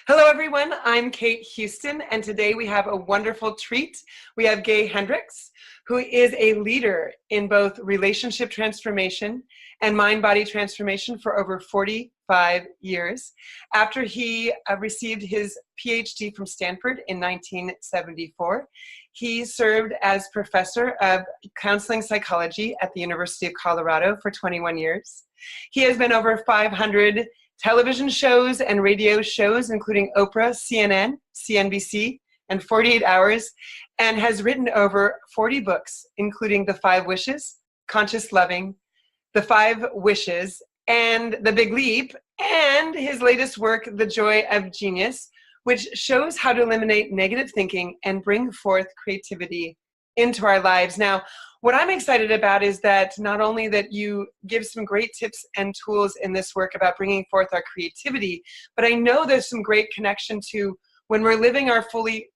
Hello, everyone. I'm Kate Houston, and today we have a wonderful treat. We have Gay Hendricks, who is a leader in both relationship transformation and mind-body transformation for over 45 years. After he received his PhD from Stanford in 1974, he served as professor of counseling psychology at the University of Colorado for 21 years. He has been over 500 television shows and radio shows, including Oprah, CNN, CNBC, and 48 Hours, and has written over 40 books, including The 5 Wishes, Conscious Loving, The 5 Wishes, and The Big Leap, and his latest work, The Joy of Genius, which shows how to eliminate negative thinking and bring forth creativity into our lives. Now, what I'm excited about is that not only that you give some great tips and tools in this work about bringing forth our creativity, but I know there's some great connection to when we're living our fully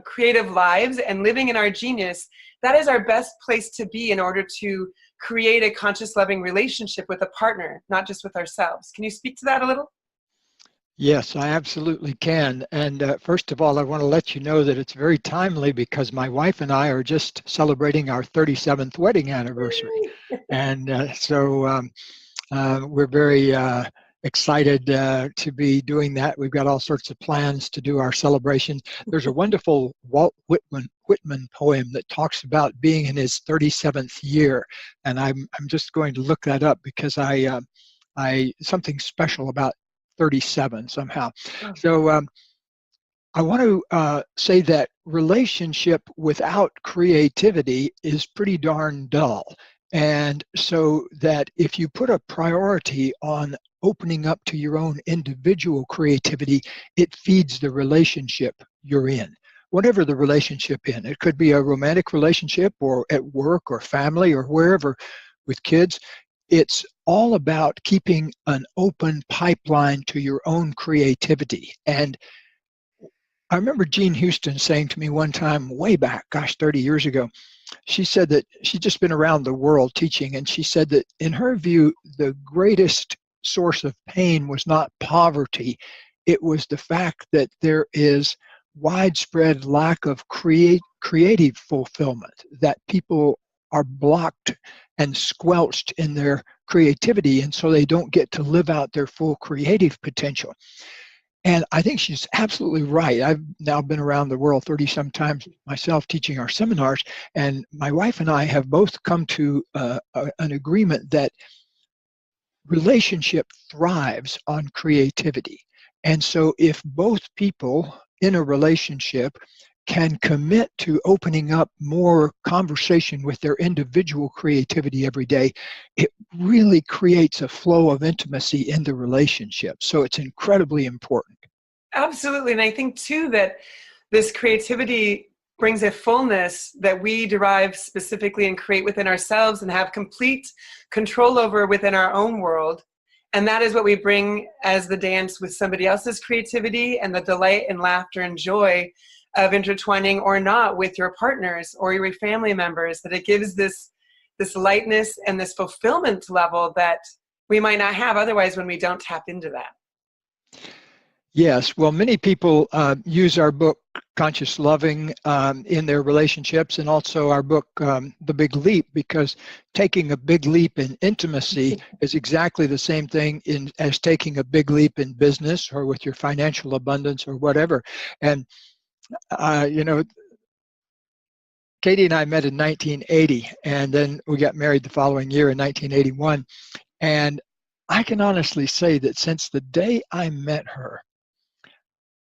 creative lives and living in our genius. That is our best place to be in order to create a conscious, loving relationship with a partner, not just with ourselves. Can you speak to that a little? Yes, I absolutely can. And first of all, I want to let you know that it's very timely because my wife and I are just celebrating our 37th wedding anniversary. And so we're very excited to be doing that. We've got all sorts of plans to do our celebrations. There's a wonderful Walt Whitman poem that talks about being in his 37th year. And I'm just going to look that up because I something special about 37 somehow. So I want to say that relationship without creativity is pretty darn dull. And so that if you put a priority on opening up to your own individual creativity, it feeds the relationship you're in. Whatever the relationship in. It could be a romantic relationship or at work or family or wherever with kids. It's all about keeping an open pipeline to your own creativity. And I remember Jean Houston saying to me one time way back, gosh, 30 years ago, she said that she'd just been around the world teaching, and she said that in her view, the greatest source of pain was not poverty. It was the fact that there is widespread lack of creative fulfillment, that people are blocked and squelched in their creativity, and so they don't get to live out their full creative potential. And I think she's absolutely right. I've now been around the world 30-some times myself teaching our seminars, and my wife and I have both come to an agreement that relationship thrives on creativity. And so if both people in a relationship can commit to opening up more conversation with their individual creativity every day, it really creates a flow of intimacy in the relationship. So it's incredibly important. Absolutely. And I think, too, that this creativity brings a fullness that we derive specifically and create within ourselves and have complete control over within our own world. And that is what we bring as the dance with somebody else's creativity and the delight and laughter and joy of intertwining or not with your partners or your family members, that it gives this lightness and this fulfillment level that we might not have otherwise when we don't tap into that. Yes, well, many people use our book, Conscious Loving, in their relationships, and also our book, The Big Leap, because taking a big leap in intimacy is exactly the same thing as taking a big leap in business or with your financial abundance or whatever. And you know, Katie and I met in 1980, and then we got married the following year in 1981. And I can honestly say that since the day I met her,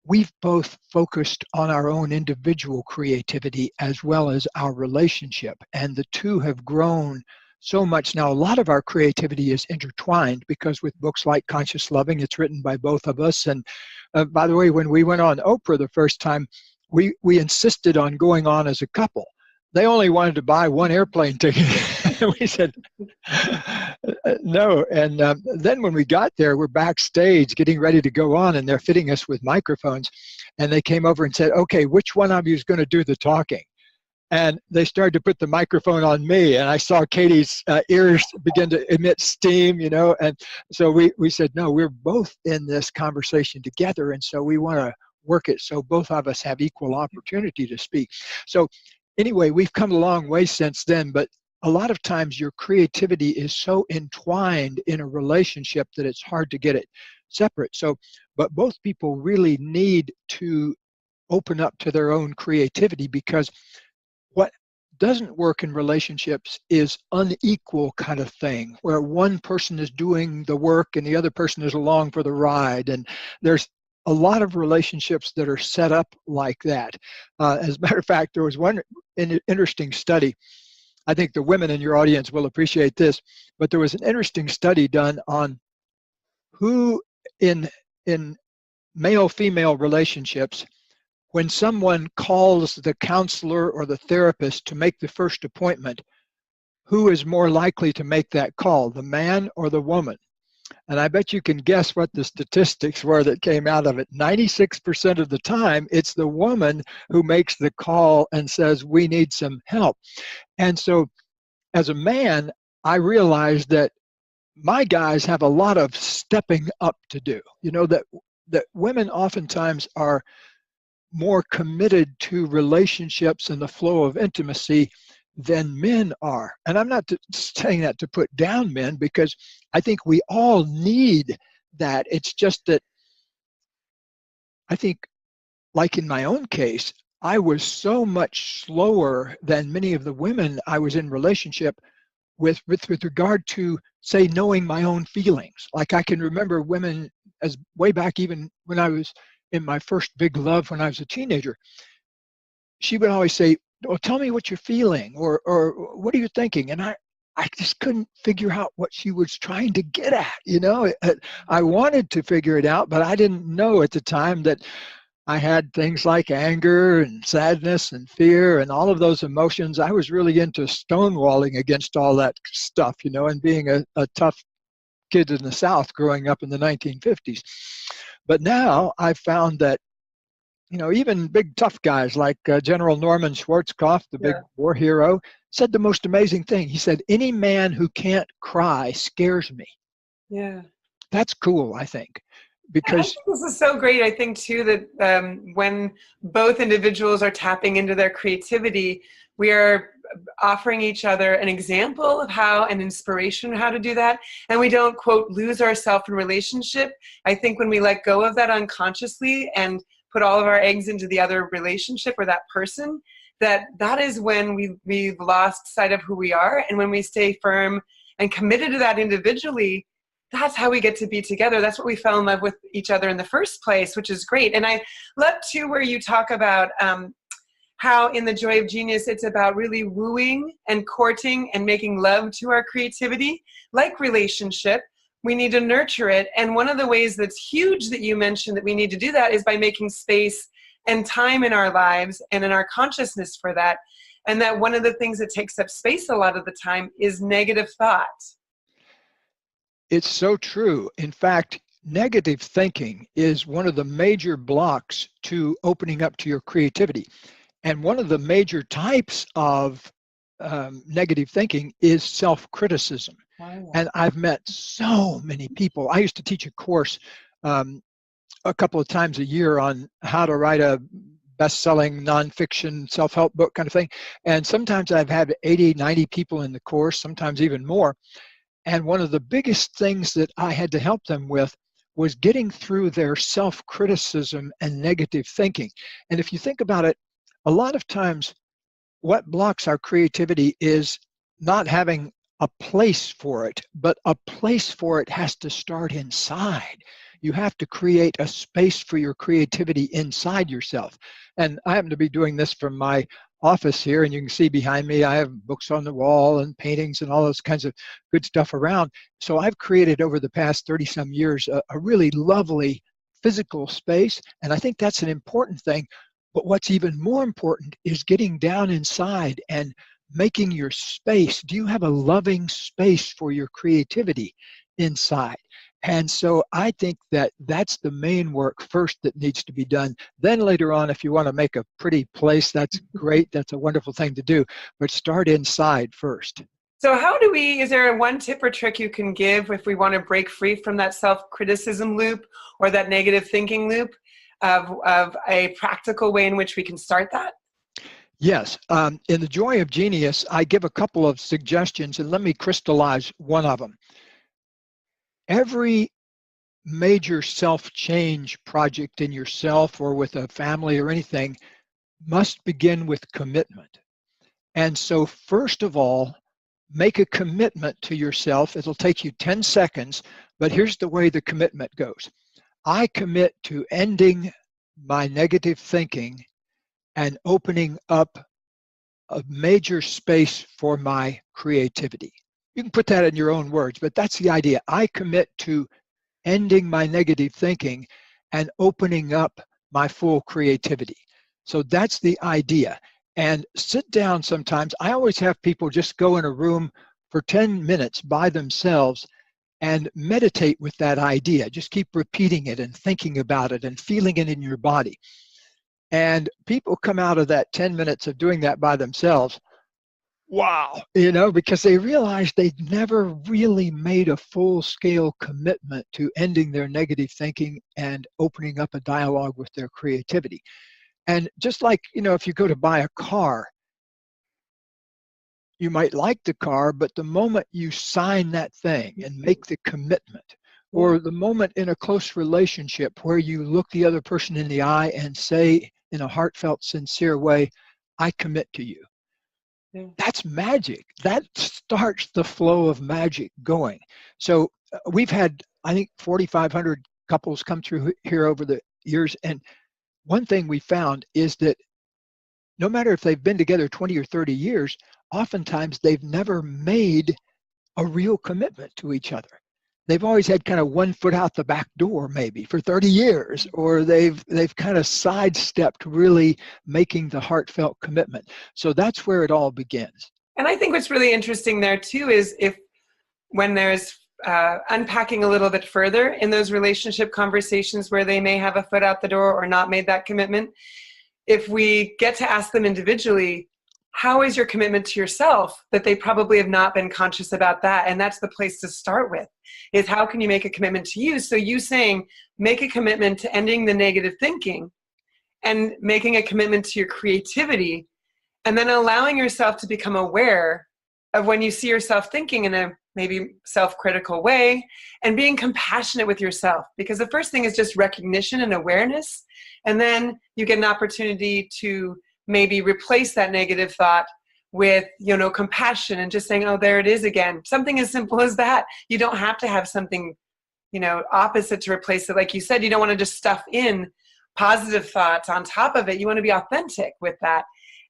we've both focused on our own individual creativity as well as our relationship. And the two have grown so much. Now, a lot of our creativity is intertwined because with books like Conscious Loving, it's written by both of us. And by the way, when we went on Oprah the first time, we insisted on going on as a couple. They only wanted to buy one airplane ticket. We said, no. And then when we got there, we're backstage getting ready to go on, and they're fitting us with microphones. And they came over and said, okay, which one of you is going to do the talking? And they started to put the microphone on me, and I saw Katie's ears begin to emit steam, you know. And so we said, no, we're both in this conversation together, and so we want to work it so both of us have equal opportunity to speak. So anyway, we've come a long way since then, but a lot of times your creativity is so entwined in a relationship that it's hard to get it separate. So, but both people really need to open up to their own creativity, because what doesn't work in relationships is unequal kind of thing, where one person is doing the work and the other person is along for the ride. And there's a lot of relationships that are set up like that. As a matter of fact, there was one interesting study. I think the women in your audience will appreciate this, but there was an interesting study done on who in male-female relationships, when someone calls the counselor or the therapist to make the first appointment, who is more likely to make that call, the man or the woman? And I bet you can guess what the statistics were that came out of it. 96% of the time, it's the woman who makes the call and says, we need some help. And so as a man, I realized that my guys have a lot of stepping up to do. You know, that women oftentimes are more committed to relationships and the flow of intimacy than men are. And I'm not saying that to put down men, because I think we all need that. It's just that I think, like in my own case, I was so much slower than many of the women I was in relationship with regard to, say, knowing my own feelings. Like I can remember women as way back, even when I was in my first big love when I was a teenager, she would always say, well, tell me what you're feeling, or what are you thinking? And I just couldn't figure out what she was trying to get at, you know. I wanted to figure it out, but I didn't know at the time that I had things like anger and sadness and fear and all of those emotions. I was really into stonewalling against all that stuff, you know, and being a tough kid in the South growing up in the 1950s. But now I've found that, you know, even big tough guys like General Norman Schwarzkopf, the big war hero, said the most amazing thing. He said, any man who can't cry scares me. Yeah. That's cool, I think. Because I think this is so great. I think too that when both individuals are tapping into their creativity, we are offering each other an example of how, an inspiration how to do that, and we don't, quote, lose ourselves in relationship. I think when we let go of that unconsciously and put all of our eggs into the other relationship or that person, that is when we've lost sight of who we are. And when we stay firm and committed to that individually, that's how we get to be together. That's what we fell in love with each other in the first place, which is great. And I love too where you talk about how in The Joy of Genius, it's about really wooing and courting and making love to our creativity. Like relationship, we need to nurture it. And one of the ways that's huge that you mentioned that we need to do that is by making space and time in our lives and in our consciousness for that. And that one of the things that takes up space a lot of the time is negative thought. It's so true. In fact, negative thinking is one of the major blocks to opening up to your creativity. And one of the major types of negative thinking is self-criticism. Oh. And I've met so many people. I used to teach a course a couple of times a year on how to write a best-selling nonfiction self-help book kind of thing. And sometimes I've had 80, 90 people in the course, sometimes even more. And one of the biggest things that I had to help them with was getting through their self-criticism and negative thinking. And if you think about it, a lot of times what blocks our creativity is not having a place for it, but a place for it has to start inside. You have to create a space for your creativity inside yourself. And I happen to be doing this from my office here, and you can see behind me I have books on the wall and paintings and all those kinds of good stuff around. So I've created over the past 30-some years a really lovely physical space, and I think that's an important thing. But what's even more important is getting down inside and making your space. Do you have a loving space for your creativity inside? And so I think that that's the main work first that needs to be done. Then later on, if you want to make a pretty place, that's great. That's a wonderful thing to do. But start inside first. So is there one tip or trick you can give if we want to break free from that self-criticism loop or that negative thinking loop of a practical way in which we can start that? Yes. In The Joy of Genius, I give a couple of suggestions, and let me crystallize one of them. Every major self-change project in yourself or with a family or anything must begin with commitment. And so first of all, make a commitment to yourself. It'll take you 10 seconds, but here's the way the commitment goes. I commit to ending my negative thinking and opening up a major space for my creativity. You can put that in your own words, but that's the idea. I commit to ending my negative thinking and opening up my full creativity. So that's the idea. And sit down sometimes. I always have people just go in a room for 10 minutes by themselves and meditate with that idea. Just keep repeating it and thinking about it and feeling it in your body. And people come out of that 10 minutes of doing that by themselves, wow, because they realized they'd never really made a full-scale commitment to ending their negative thinking and opening up a dialogue with their creativity. And just like, if you go to buy a car, you might like the car, but the moment you sign that thing and make the commitment, or the moment in a close relationship where you look the other person in the eye and say in a heartfelt, sincere way, I commit to you. Yeah. That's magic. That starts the flow of magic going. So we've had, I think, 4,500 couples come through here over the years. And one thing we found is that no matter if they've been together 20 or 30 years, oftentimes they've never made a real commitment to each other. They've always had kind of one foot out the back door maybe for 30 years, or they've kind of sidestepped really making the heartfelt commitment. So that's where it all begins. And I think what's really interesting there too is when there's unpacking a little bit further in those relationship conversations where they may have a foot out the door or not made that commitment, if we get to ask them individually, how is your commitment to yourself, that they probably have not been conscious about that. And that's the place to start with, is how can you make a commitment to you? So you saying, make a commitment to ending the negative thinking and making a commitment to your creativity, and then allowing yourself to become aware of when you see yourself thinking in a maybe self-critical way, and being compassionate with yourself. Because the first thing is just recognition and awareness. And then you get an opportunity to maybe replace that negative thought with, compassion and just saying, oh, there it is again. Something as simple as that. You don't have to have something, opposite to replace it. Like you said, you don't want to just stuff in positive thoughts on top of it. You want to be authentic with that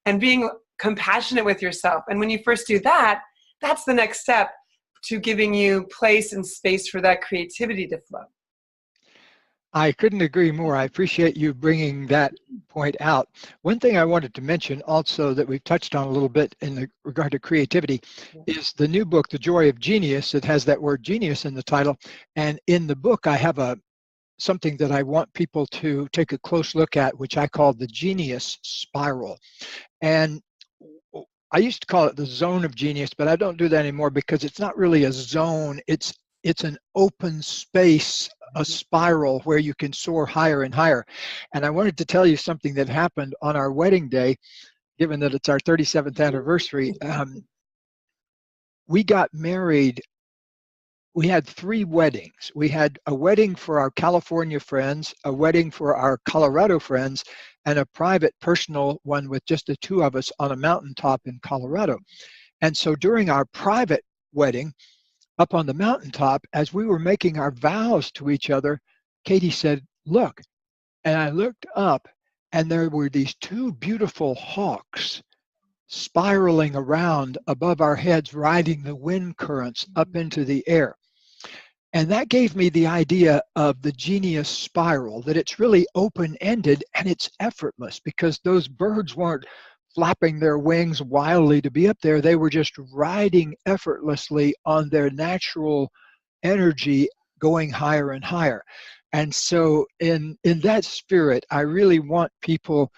and being compassionate with yourself. And when you first do that, that's the next step to giving you place and space for that creativity to flow. I couldn't agree more. I appreciate you bringing that point out. One thing I wanted to mention also that we've touched on a little bit in regard to creativity is the new book, The Joy of Genius. It has that word genius in the title. And in the book, I have something that I want people to take a close look at, which I call the genius spiral. And I used to call it the zone of genius, but I don't do that anymore because it's not really a zone. It's an open space, a spiral where you can soar higher and higher. And I wanted to tell you something that happened on our wedding day, given that it's our 37th anniversary. We got married. We had 3 weddings. We had a wedding for our California friends, a wedding for our Colorado friends, and a private personal one with just the 2 of us on a mountaintop in Colorado. And so during our private wedding, up on the mountaintop, as we were making our vows to each other, Katie said, look. And I looked up, and there were these 2 beautiful hawks spiraling around above our heads, riding the wind currents up into the air. And that gave me the idea of the genius spiral, that it's really open-ended and it's effortless, because those birds weren't flapping their wings wildly to be up there. They were just riding effortlessly on their natural energy, going higher and higher. And so in that spirit, I really want people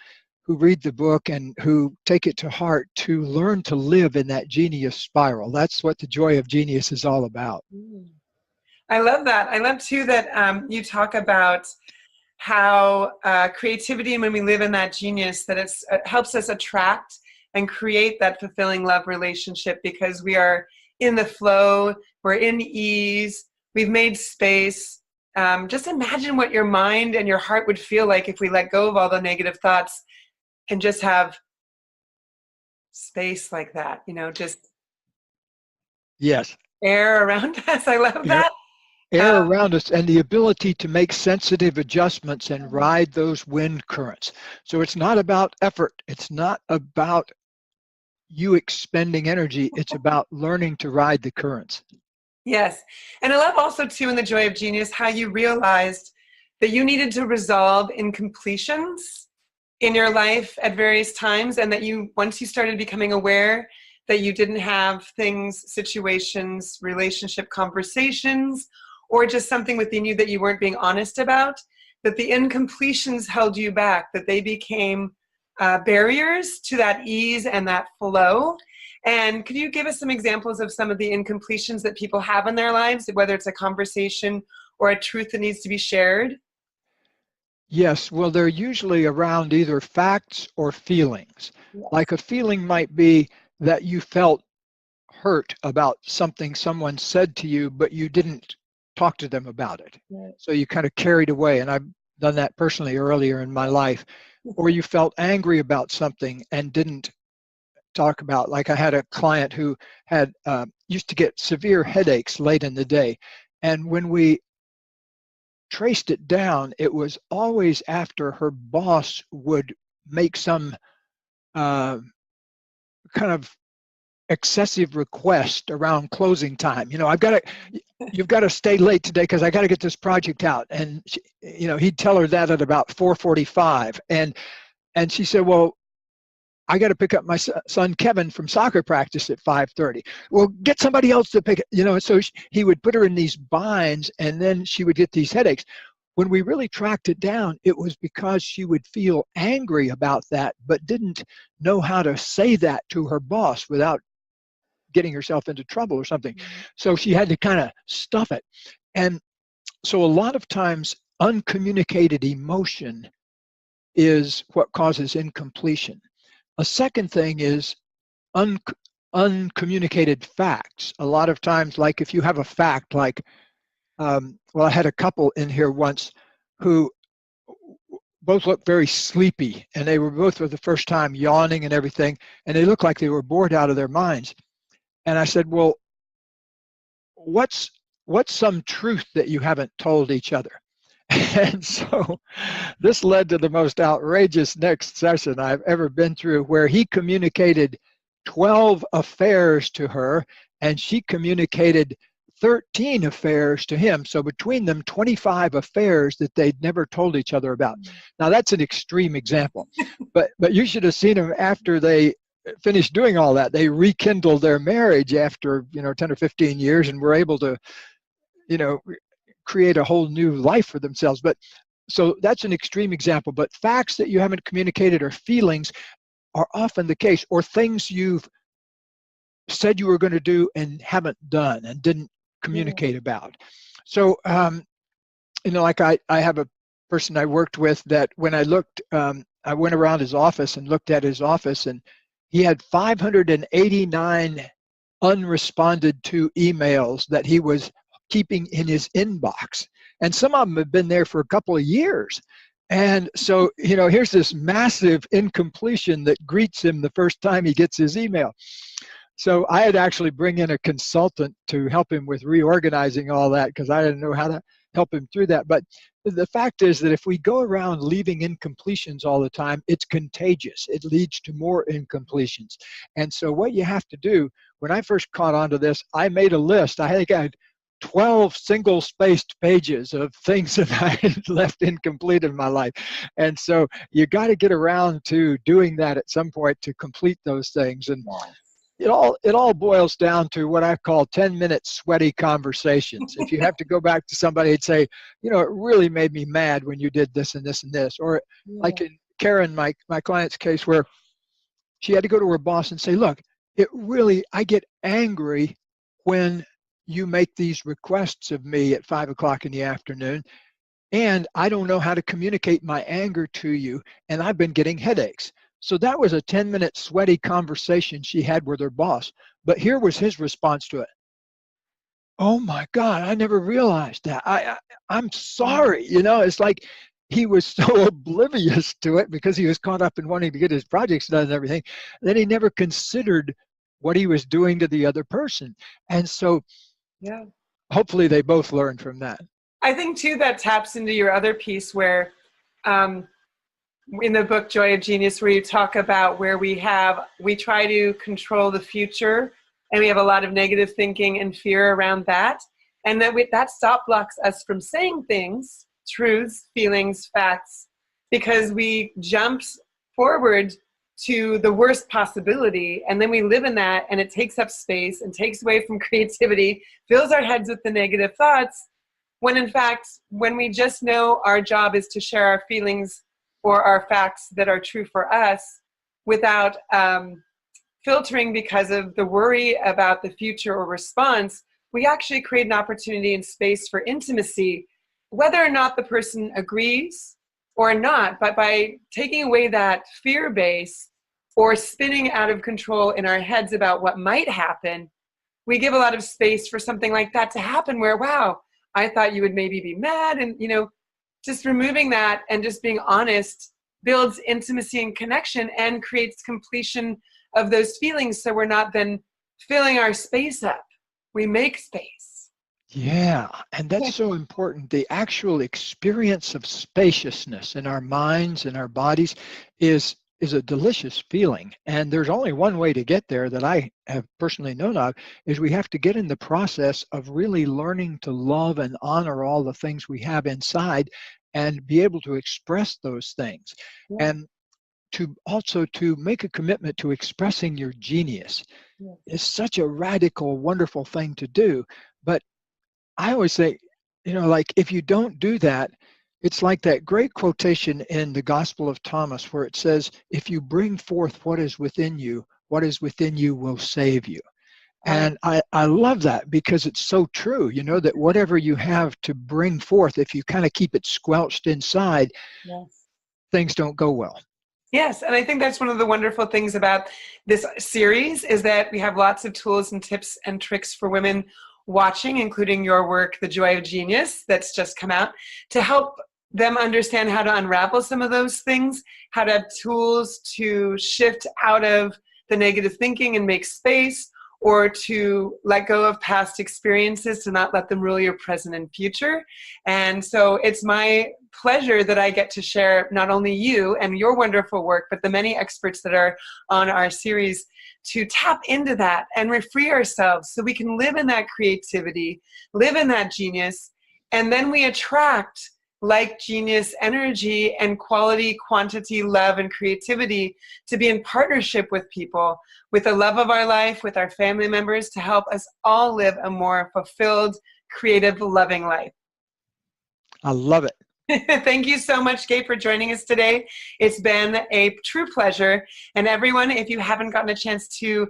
who read the book and who take it to heart to learn to live in that genius spiral. That's what the Joy of Genius is all about. I love that. I love too that you talk about how creativity, and when we live in that genius, that it helps us attract and create that fulfilling love relationship, because we are in the flow, we're in ease, we've made space. Just imagine what your mind and your heart would feel like if we let go of all the negative thoughts and just have space like that, just Yes. air around us. I love that. Air around us, and the ability to make sensitive adjustments and ride those wind currents. So it's not about effort. It's not about you expending energy. It's about learning to ride the currents. Yes. And I love also too in the Joy of Genius how you realized that you needed to resolve incompletions in your life at various times, and that once you started becoming aware that you didn't have things, situations, relationship conversations, or just something within you that you weren't being honest about, that the incompletions held you back, that they became barriers to that ease and that flow. And could you give us some examples of some of the incompletions that people have in their lives, whether it's a conversation or a truth that needs to be shared? Yes, well, they're usually around either facts or feelings. Yes. Like a feeling might be that you felt hurt about something someone said to you, but you didn't talk to them about it. Right. So you kind of carried away, and I've done that personally earlier in my life. Or you felt angry about something and didn't talk about, like I had a client who had used to get severe headaches late in the day, and when we traced it down, it was always after her boss would make some kind of excessive request around closing time. You've got to stay late today because I got to get this project out. And she, he'd tell her that at about 4:45, and she said, "Well, I got to pick up my son Kevin from soccer practice at 5:30. Well, get somebody else to pick it." So he would put her in these binds, and then she would get these headaches. When we really tracked it down, it was because she would feel angry about that, but didn't know how to say that to her boss without getting herself into trouble or something. So she had to kind of stuff it. And so a lot of times uncommunicated emotion is what causes incompletion. A second thing is uncommunicated facts. A lot of times, like if you have a fact, like, I had a couple in here once who both looked very sleepy, and they were both for the first time yawning and everything, and they looked like they were bored out of their minds. And I said, "Well, what's some truth that you haven't told each other?" And so this led to the most outrageous next session I've ever been through, where he communicated 12 affairs to her, and she communicated 13 affairs to him. So between them, 25 affairs that they'd never told each other about. Now that's an extreme example, but you should have seen them after they finished doing all that. They rekindled their marriage after 10 or 15 years, and were able to create a whole new life for themselves. But so that's an extreme example. But facts that you haven't communicated or feelings are often the case, or things you've said you were going to do and haven't done and didn't communicate about. So like I have a person I worked with that when I looked, I went around his office and looked at his office, and he had 589 unresponded to emails that he was keeping in his inbox, and some of them have been there for a couple of years. And so here's this massive incompletion that greets him the first time he gets his email. So I had to actually bring in a consultant to help him with reorganizing all that, because I didn't know how to help him through that. But the fact is that if we go around leaving incompletions all the time, it's contagious. It leads to more incompletions. And so what you have to do, when I first caught on to this, I made a list. I think I had 12 single-spaced pages of things that I had left incomplete in my life. And so you got to get around to doing that at some point to complete those things. And it all boils down to what I call 10-minute sweaty conversations. If you have to go back to somebody and say, it really made me mad when you did this and this and this, or like in Karen, my client's case, where she had to go to her boss and say, look, I get angry when you make these requests of me at 5 o'clock in the afternoon, and I don't know how to communicate my anger to you, and I've been getting headaches. So that was a 10-minute sweaty conversation she had with her boss. But here was his response to it. Oh my God, I never realized that. I'm sorry. It's like he was so oblivious to it because he was caught up in wanting to get his projects done and everything, that he never considered what he was doing to the other person. And so hopefully they both learned from that. I think too that taps into your other piece where in the book Joy of Genius, where you talk about where we try to control the future, and we have a lot of negative thinking and fear around that, and that stop blocks us from saying things, truths, feelings, facts, because we jump forward to the worst possibility, and then we live in that, and it takes up space and takes away from creativity, fills our heads with the negative thoughts, when in fact, when we just know our job is to share our feelings or our facts that are true for us without filtering because of the worry about the future or response, we actually create an opportunity and space for intimacy, whether or not the person agrees or not. But by taking away that fear base or spinning out of control in our heads about what might happen, we give a lot of space for something like that to happen where, wow, I thought you would maybe be mad. And, just removing that and just being honest builds intimacy and connection and creates completion of those feelings. So we're not then filling our space up. We make space. Yeah, and that's so important. The actual experience of spaciousness in our minds and our bodies is a delicious feeling. And there's only one way to get there that I have personally known of, is we have to get in the process of really learning to love and honor all the things we have inside and be able to express those things. And to make a commitment to expressing your genius is such a radical, wonderful thing to do. But I always say, like if you don't do that, it's like that great quotation in the Gospel of Thomas where it says, if you bring forth what is within you will save you. And I love that because it's so true, that whatever you have to bring forth, if you kind of keep it squelched inside, things don't go well. Yes, and I think that's one of the wonderful things about this series is that we have lots of tools and tips and tricks for women watching, including your work, The Joy of Genius, that's just come out, to help them understand how to unravel some of those things, how to have tools to shift out of the negative thinking and make space, or to let go of past experiences, to not let them rule your present and future. And so it's my pleasure that I get to share not only you and your wonderful work, but the many experts that are on our series to tap into that and free ourselves so we can live in that creativity, live in that genius, and then we attract like genius energy and quality, quantity, love, and creativity to be in partnership with people, with the love of our life, with our family members, to help us all live a more fulfilled, creative, loving life. I love it. Thank you so much, Gay, for joining us today. It's been a true pleasure. And everyone, if you haven't gotten a chance to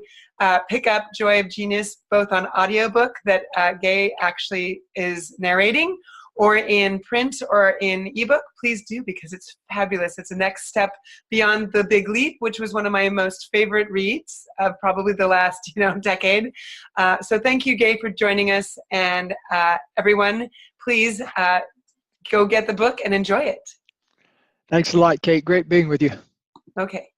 pick up Joy of Genius, both on audiobook that Gay actually is narrating, or in print or in ebook, please do, because it's fabulous. It's a next step beyond The Big Leap, which was one of my most favorite reads of probably the last decade. So thank you, Gay, for joining us. And everyone, please go get the book and enjoy it. Thanks a lot, Kate. Great being with you. Okay.